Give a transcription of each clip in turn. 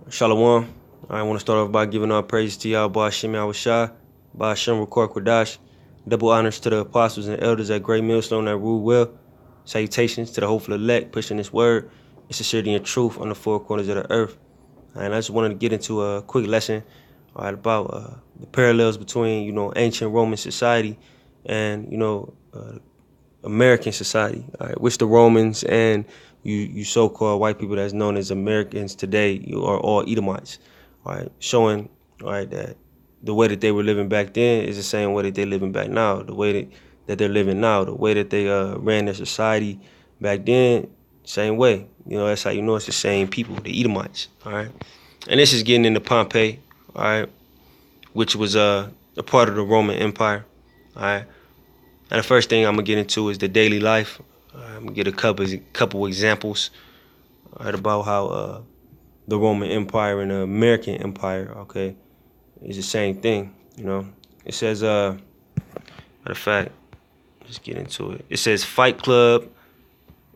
Shalom. I want to start off by giving all praise to Yahweh Hashem Yahushua, by Hashem Rakor Kodash. Double honors to the apostles and elders at Great Millstone that rule well. Salutations to the hopeful elect pushing this word and sincerity and truth on the four corners of the earth. And I just wanted to get into a quick lesson about the parallels between, ancient Roman society and, American society, all right, which the Romans and you so-called white people that's known as Americans today you are all Edomites, all right, showing, all right, that the way that they were living back then is the same way that they're living back now, the way that they're living now, the way that they ran their society back then, same way. That's how you know it's the same people, the Edomites, all right. And this is getting into Pompeii, all right, which was a part of the Roman Empire, all right. Now, the first thing I'm gonna get into is the daily life. I'm gonna get a couple examples, right, about how the Roman Empire and the American Empire, okay, is the same thing. It says, matter of fact, let's get into it. It says, Fight Club,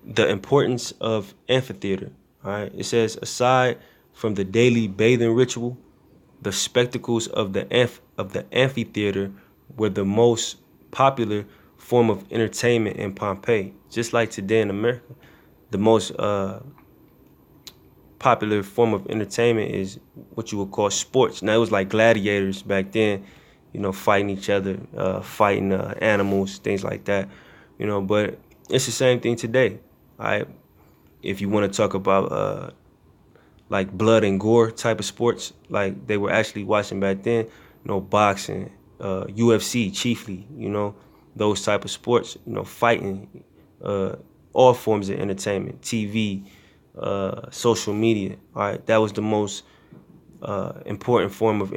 the importance of amphitheater. All right. It says, aside from the daily bathing ritual, the spectacles of the amphitheater were the most popular form of entertainment in Pompeii. Just like today in America, the most popular form of entertainment is what you would call sports. Now, it was like gladiators back then, fighting each other, fighting animals, things like that, but it's the same thing today. All right. If you want to talk about like blood and gore type of sports, like they were actually watching back then, boxing, UFC chiefly, those type of sports, fighting, all forms of entertainment, TV, social media. All right, that was the most important form of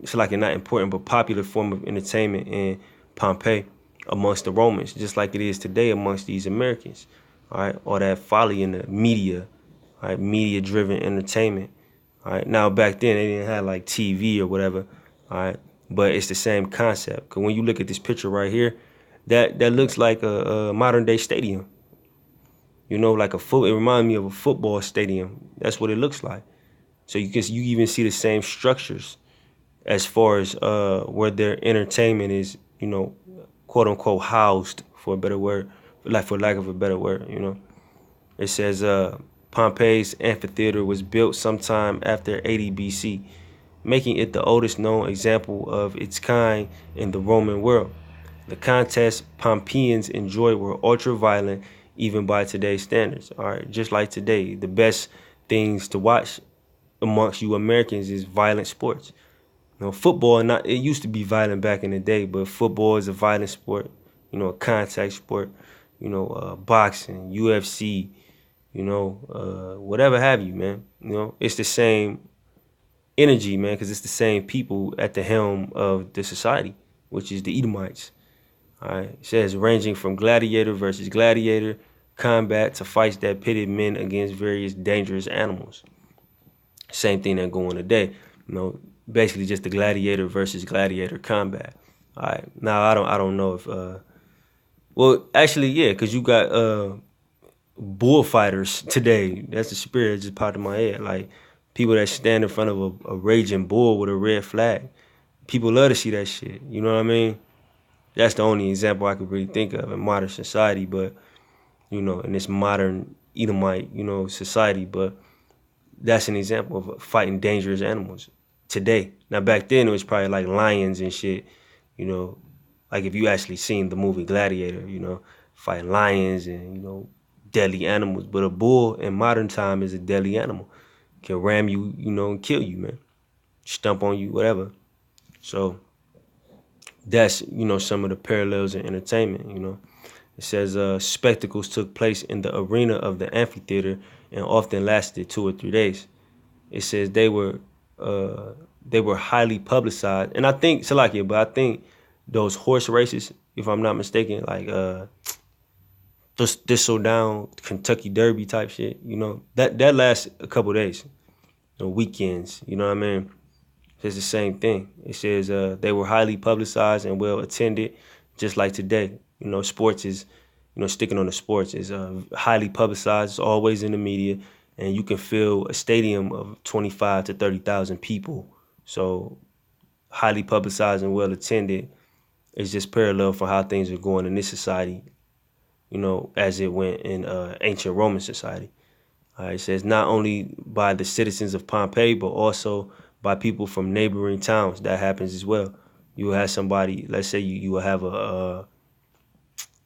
it's like a not important but popular form of entertainment in Pompeii amongst the Romans, just like it is today amongst these Americans. All right, all that folly in the media, all right, media-driven entertainment. All right, now back then they didn't have like TV or whatever. All right, but it's the same concept. Cause when you look at this picture right here, that looks like a modern day stadium. Like it reminds me of a football stadium. That's what it looks like. So you even see the same structures as far as where their entertainment is, quote unquote housed, for a better word, like for lack of a better word. It says Pompeii's amphitheater was built sometime after 80 BC, making it the oldest known example of its kind in the Roman world. The contests Pompeians enjoyed were ultra-violent, even by today's standards. All right, just like today, the best things to watch amongst you Americans is violent sports. Football, it used to be violent back in the day, but football is a violent sport, a contact sport, boxing, UFC, whatever have you, man. It's the same energy, man, because it's the same people at the helm of the society, which is the Edomites. All right. It says ranging from gladiator versus gladiator combat to fights that pitted men against various dangerous animals. Same thing that going today. Basically just the gladiator versus gladiator combat. All right. Now I don't know if well, actually, yeah, because you got bullfighters today. That's the spirit that just popped in my head. Like people that stand in front of a raging bull with a red flag. People love to see that shit. You know what I mean? That's the only example I could really think of in modern society, but, in this modern Edomite, society. But that's an example of fighting dangerous animals today. Now, back then, it was probably like lions and shit, like if you actually seen the movie Gladiator, fighting lions and, deadly animals. But a bull in modern time is a deadly animal. Can ram you, and kill you, man. Stump on you, whatever. So that's, some of the parallels in entertainment. It says spectacles took place in the arena of the amphitheater and often lasted 2 or 3 days. It says they were highly publicized. And I think, Salakia, but I think those horse races, if I'm not mistaken, like Thistle Down, Kentucky Derby type shit, that lasts a couple days, weekends, you know what I mean? It's the same thing. It says they were highly publicized and well attended, just like today. Sports is, sticking on the sports is highly publicized. It's always in the media. and you can fill a stadium of 25 to 30,000 people. So highly publicized and well attended. It's just parallel for how things are going in this society, as it went in ancient Roman society. It says not only by the citizens of Pompeii, but also by people from neighboring towns. That happens as well. You will have somebody, let's say you will have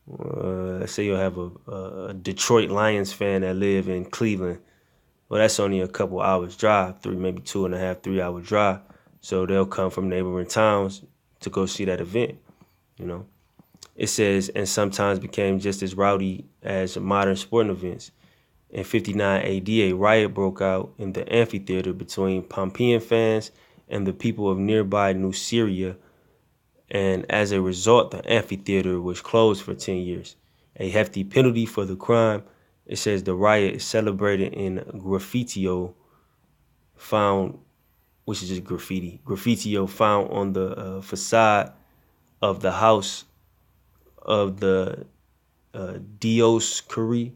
let's say you'll have a Detroit Lions fan that live in Cleveland. Well, that's only a couple hours drive, maybe 2.5, 3 hour drive. So they'll come from neighboring towns to go see that event, you know. It says, and sometimes became just as rowdy as modern sporting events. In 59 AD, a riot broke out in the amphitheater between Pompeian fans and the people of nearby Nuceria, and as a result, the amphitheater was closed for 10 years. A hefty penalty for the crime. It says the riot is celebrated in graffitio found, which is just graffiti. Graffitio found on the facade of the house of the Dioscuri,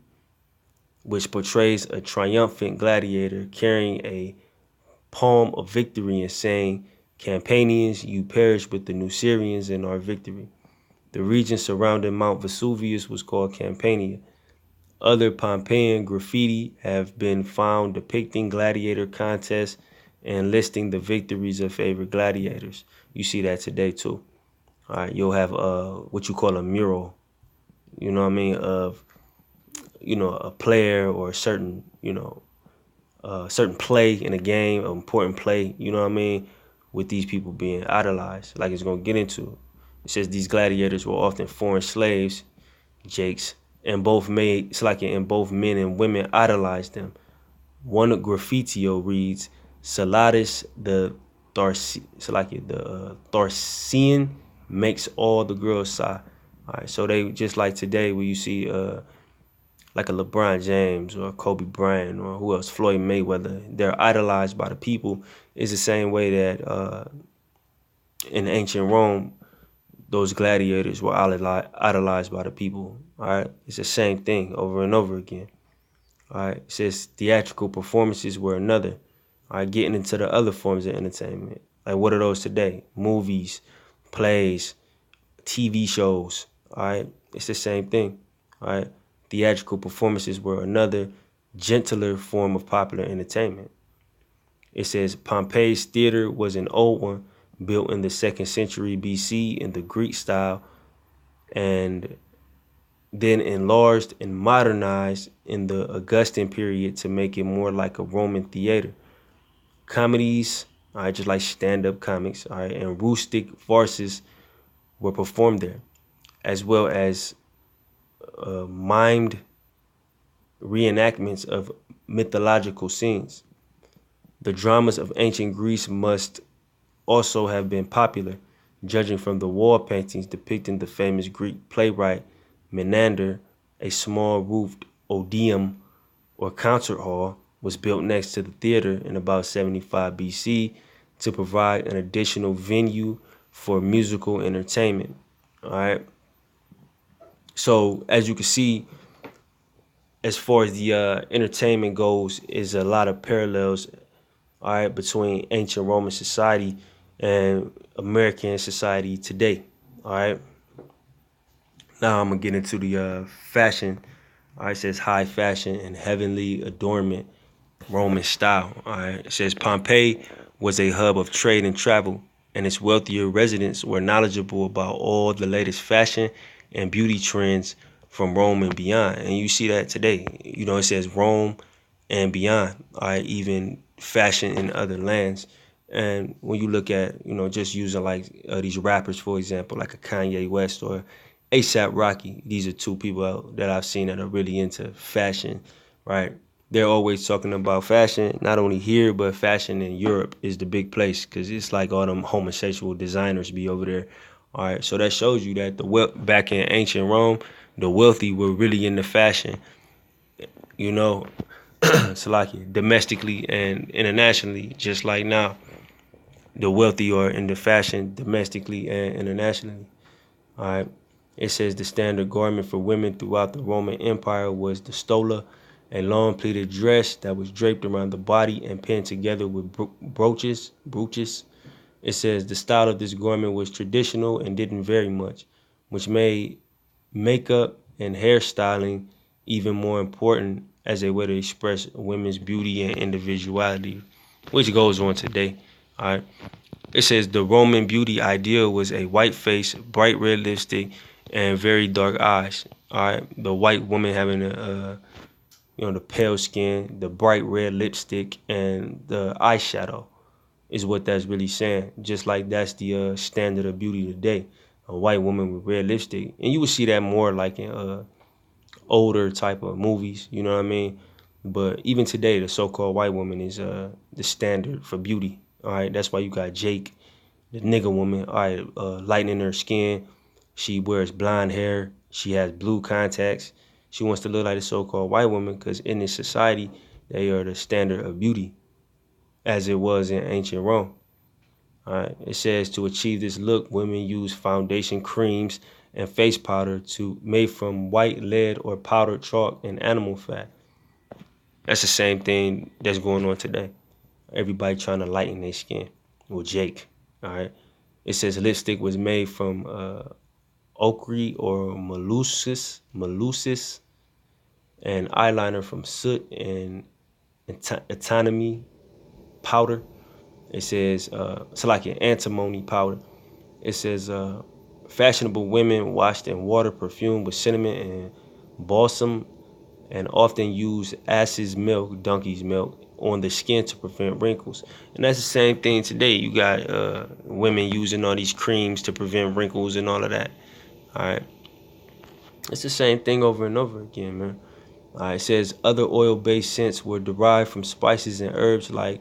which portrays a triumphant gladiator carrying a palm of victory and saying, "Campanians, you perished with the Nucerians in our victory." The region surrounding Mount Vesuvius was called Campania. Other Pompeian graffiti have been found depicting gladiator contests and listing the victories of favorite gladiators. You see that today too. All right, you'll have what you call a mural, of a player or a certain certain play in a game, an important play, with these people being idolized, like it's gonna get into. It says these gladiators were often foreign slaves, Jakes, and both men and women idolized them. One graffitio reads, "Salatus the Tharcian makes all the girls sigh." All right, so they just like today where you see like a LeBron James or a Kobe Bryant or who else, Floyd Mayweather, they're idolized by the people. It's the same way that in ancient Rome, those gladiators were idolized by the people. All right, it's the same thing over and over again. All right, it says theatrical performances were another. All right, getting into the other forms of entertainment. Like what are those today? Movies, plays, TV shows. All right, it's the same thing. All right, theatrical performances were another gentler form of popular entertainment. It says Pompeii's theater was an old one, built in the 2nd century BC in the Greek style, and then enlarged and modernized in the Augustan period to make it more like a Roman theater. Comedies, all right, just like stand-up comics, all right, and rustic farces were performed there, as well as mimed reenactments of mythological scenes. The dramas of ancient Greece must also have been popular, judging from the wall paintings depicting the famous Greek playwright Menander. A small roofed odeum or concert hall was built next to the theater in about 75 BC to provide an additional venue for musical entertainment. All right. So as you can see, as far as the entertainment goes, is a lot of parallels, all right, between ancient Roman society and American society today. All right. Now I'm gonna get into the fashion. All right, it says high fashion and heavenly adornment, Roman style. All right, it says Pompeii was a hub of trade and travel, and its wealthier residents were knowledgeable about all the latest fashion and beauty trends from Rome and beyond. And you see that today. It says Rome and beyond. All right, even fashion in other lands. And when you look at, just using like these rappers, for example, like a Kanye West or ASAP Rocky, these are two people that I've seen that are really into fashion, right? They're always talking about fashion, not only here, but fashion in Europe is the big place because it's like all them homosexual designers be over there. All right, so that shows you that back in ancient Rome, the wealthy were really into fashion, so like domestically and internationally, just like now. The wealthy are into fashion domestically and internationally. All right. It says the standard garment for women throughout the Roman Empire was the stola, a long pleated dress that was draped around the body and pinned together with brooches. It says the style of this garment was traditional and didn't vary much, which made makeup and hairstyling even more important as a way to express women's beauty and individuality, which goes on today. All right. It says the Roman beauty ideal was a white face, bright red lipstick, and very dark eyes. All right. The white woman having the pale skin, the bright red lipstick, and the eyeshadow is what that's really saying. Just like that's the standard of beauty today, a white woman with red lipstick, and you would see that more like in older type of movies. You know what I mean? But even today, the so-called white woman is the standard for beauty. All right, that's why you got Jake, the nigga woman. All right, lightening her skin. She wears blonde hair. She has blue contacts. She wants to look like the so-called white woman because in this society, they are the standard of beauty, as it was in ancient Rome. All right. It says to achieve this look, women use foundation creams and face powder made from white lead or powdered chalk and animal fat. That's the same thing that's going on today. Everybody trying to lighten their skin. Well, Jake. All right. It says lipstick was made from ochre or molluscus, and eyeliner from soot and antimony powder. It says it's like an antimony powder. It says fashionable women washed in water perfumed with cinnamon and balsam and often use ass's milk, donkey's milk, on the skin to prevent wrinkles. And that's the same thing today. You got women using all these creams to prevent wrinkles and all of that. All right. It's the same thing over and over again, man. It says other oil-based scents were derived from spices and herbs like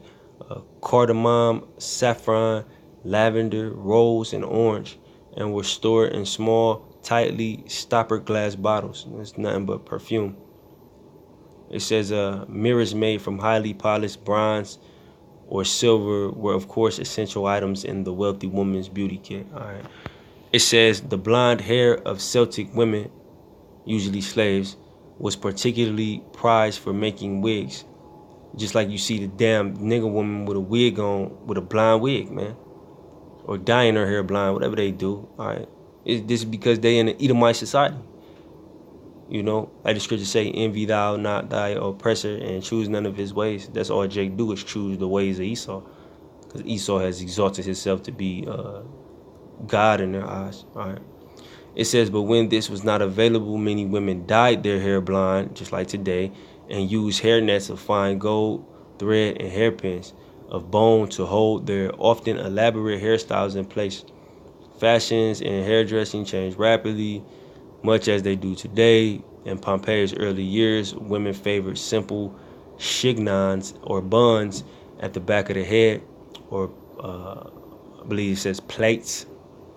cardamom, saffron, lavender, rose, and orange, and were stored in small, tightly stoppered glass bottles. It's nothing but perfume. It says mirrors made from highly polished bronze or silver were, of course, essential items in the wealthy woman's beauty kit. All right. It says the blonde hair of Celtic women, usually slaves, was particularly prized for making wigs. Just like you see the damn nigga woman with a wig on, with a blonde wig, man. Or dyeing her hair blonde, whatever they do, all right? This is because they in an Edomite society. You know, like the scriptures say, envy thou not thy oppressor and choose none of his ways. That's all Jake do is choose the ways of Esau. Because Esau has exalted himself to be God in their eyes, all right? It says, but when this was not available, many women dyed their hair blonde, just like today, and used hair nets of fine gold, thread, and hairpins of bone to hold their often elaborate hairstyles in place. Fashions and hairdressing changed rapidly, much as they do today. In Pompey's early years, women favored simple chignons or buns at the back of the head, or I believe it says plaits.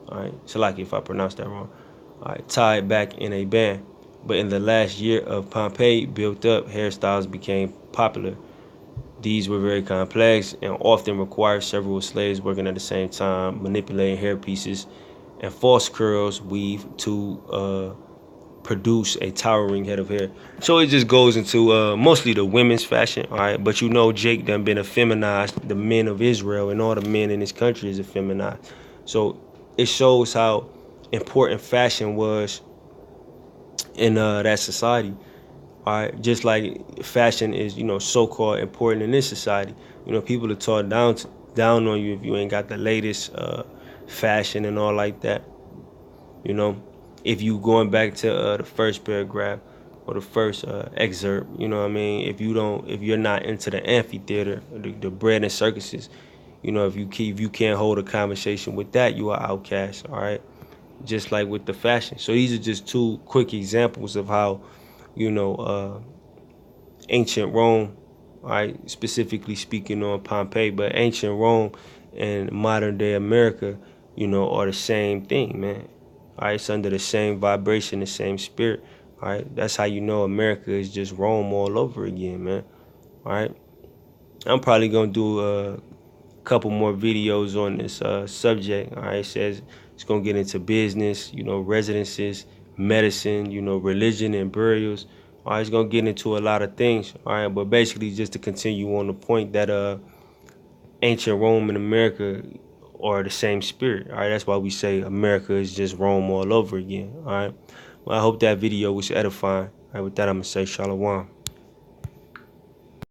All right, so like if I pronounce that wrong. All right, tied back in a band. But in the last year of Pompeii built up, hairstyles became popular. These were very complex and often required several slaves working at the same time, manipulating hair pieces and false curls weave to produce a towering head of hair. So it just goes into mostly the women's fashion, all right? But you know Jake done been effeminized. The men of Israel and all the men in this country is effeminized. So it shows how important fashion was in that society. All right, just like fashion is, so-called important in this society. People are taught down on you if you ain't got the latest fashion and all like that. If you going back to the first paragraph or the first excerpt, you know what I mean. If you're not into the amphitheater, the bread and circuses, if you can't hold a conversation with that, you are outcast. All right, just like with the fashion. So these are just two quick examples of how, ancient Rome, all right, specifically speaking on Pompeii, but ancient Rome and modern day America, are the same thing, man. All right, it's under the same vibration, the same spirit. All right, that's how you know America is just Rome all over again, man. All right, I'm probably gonna do a couple more videos on this subject. All right, it says it's gonna get into business, residences, medicine, religion and burials. All right, it's gonna get into a lot of things. All right, but basically just to continue on the point that ancient Rome and America are the same spirit. All right, that's why we say America is just Rome all over again. All right, well, I hope that video was edifying. All right, with that, I'm gonna say shalom.